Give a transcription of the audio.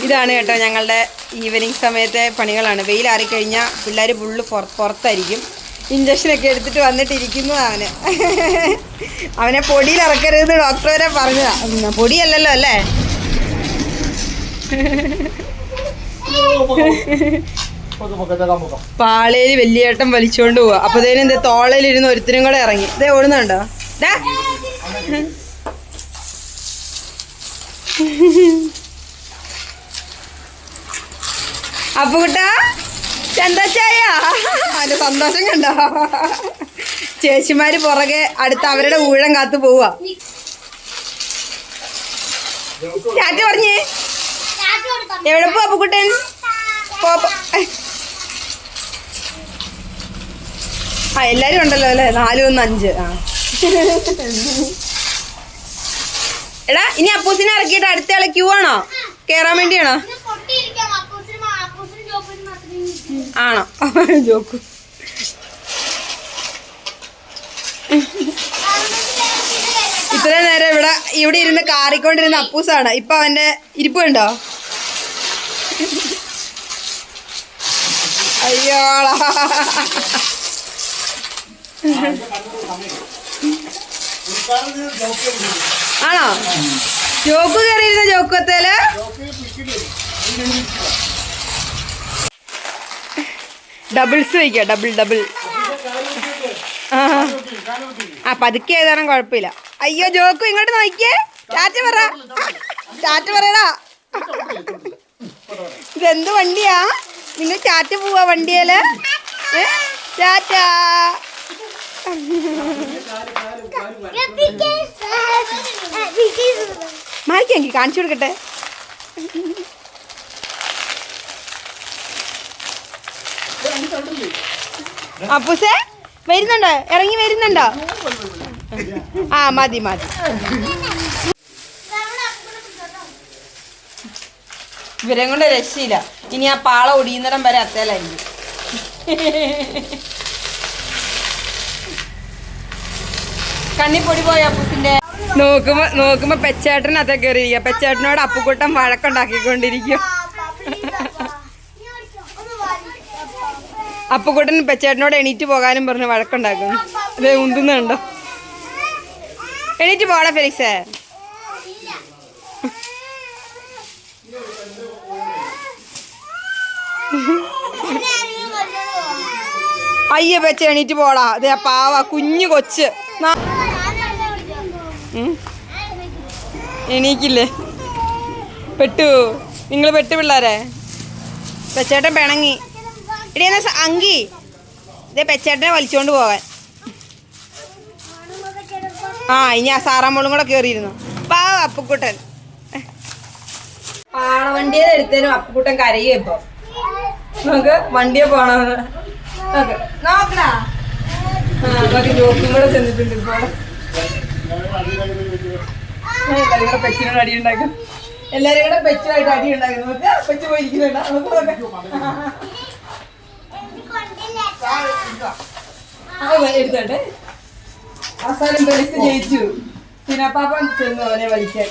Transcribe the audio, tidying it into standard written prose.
ഇതാണ് കേട്ടോ ഞങ്ങളുടെ ഈവനിങ് സമയത്തെ പണികളാണ്. വെയിലാറിക്കഴിഞ്ഞാൽ പിള്ളേർ ഫുള്ള് പുറത്തായിരിക്കും. ഇഞ്ചക്ഷനൊക്കെ എടുത്തിട്ട് വന്നിട്ടിരിക്കുന്നു അവനെ പൊടിയിൽ ഇറക്കരുതെന്ന് ഡോക്ടർ വരെ പറഞ്ഞതാ. പൊടിയല്ലല്ലോ അല്ലേ? പാളയിൽ വലിയേട്ടൻ വലിച്ചോണ്ട് പോവാ. അപ്പത്തേനും എന്താ തോളയിലിരുന്ന് ഒരുത്തിനും കൂടെ ഇറങ്ങി. ഇതേ ഓടുന്നുണ്ടോ? അപ്പുകുട്ടാ ചന്തച്ചായ അതിന്റെ സന്തോഷം കണ്ടോ? ചേച്ചിമാര് പുറകെ അടുത്ത് അവരുടെ ഊഴം കാത്തു പോവാ. ചാറ്റ് പറഞ്ഞേ എവിടെ പോ അപ്പുകുട്ടൻ? ആ എല്ലാരും ഉണ്ടല്ലോ അല്ലേ? 4, 1, 5. എടാ ഇനി അപ്പൂസിനെ ഇറക്കിയിട്ട് അടുത്തയാളെ ക്യൂ ആണോ? കേറാൻ വേണ്ടിയാണോ? ആണോ? ജോക്കു ഇത്രയും നേരം ഇവിടെ ഇരുന്ന് കാറിക്കൊണ്ടിരുന്ന അപ്പൂസാണ്. ഇപ്പൊ അവന്റെ ഇരിപ്പ് കണ്ടോ? അയ്യോളാ ആണോ? ജോക്കു കയറിയിരുന്ന ജോക്കത്തേല് ഡബിൾസ് വയ്ക്കുക. ഡബിൾ ആ പതുക്കെ ഏതാനും കുഴപ്പമില്ല. അയ്യോ ജോക്കു ഇങ്ങോട്ട് നോക്കിയേ. ചാറ്റ് പറയടാ. ഇതെന്ത് വണ്ടിയാ? നിങ്ങൾ ചാറ്റ് പോവാ വണ്ടിയേല്? ചാറ്റാ. മാറിക്കെങ്കിൽ കാണിച്ചു കൊടുക്കട്ടെ. അപ്പൂസേ വരുന്നുണ്ടോ? ഇറങ്ങി വരുന്നുണ്ടോ? ആ മതി. ഇവരെ കൊണ്ട് രക്ഷയില്ല. ഇനി ആ പാള ഒടിയുന്നിടം വരെ അത്തേലായിരിക്കും. കണ്ണിപ്പൊടി പോയ അപ്പൂസിന്റെ നോക്കുമ്പോ പെച്ചേട്ടൻ അതേ കയറിയിരിക്കുക. പെച്ചേട്ടനോട് അപ്പുക്കുട്ടൻ വഴക്കുണ്ടാക്കിക്കൊണ്ടിരിക്കും. അപ്പുക്കുട്ടൻ പെച്ചേട്ടനോട് എണീറ്റ് പോകാനും പറഞ്ഞ് വഴക്കുണ്ടാക്കുന്നു. അതേ ഉന്തുന്നുണ്ടോ? എണീറ്റ് പോടാ ഫെലിക്സേ. അയ്യ പെച്ച എണീറ്റ് പോടാ. അതെ പാവ കുഞ്ഞു കൊച്ച് എണീക്കില്ലേ? പെട്ടു. നിങ്ങൾ പെട്ടു പിള്ളേരെ. പെച്ചേട്ടൻ പിണങ്ങി. ഇടി എന്നാ അങ്കി ഇതേ പെച്ചേട്ടനെ വലിച്ചോണ്ട് പോകാൻ. ആ ഇനി ആ സാറാമ്മളും കൂടെ കേറിയിരുന്നു. പാവ അപ്പുക്കുട്ടൻ. പാളവണ്ടിയെ എടുത്തേനും അപ്പുക്കുട്ടൻ കരയും. ഇപ്പൊ നമുക്ക് വണ്ടിയെ പോണോ നോക്കടാ. നമുക്ക് ജോക്കും കൂടെ ചെന്നിട്ടുണ്ട്. ഇപ്പൊ എല്ലാരും കൂടെ പെച്ചിനോട് അടി ഉണ്ടാക്കും. എല്ലാരും കൂടെ പെച്ചുമായിട്ട് അടി ഉണ്ടാക്കും. നോക്ക് പെച്ച് പോയിരിക്കുന്നുണ്ടോ? എടുത്തോട്ടെ. അവസാനം പെലിസ് ജയിച്ചു. സിനപ്പാപ്പൻ ചെന്നു അവനെ വലിക്കാൻ.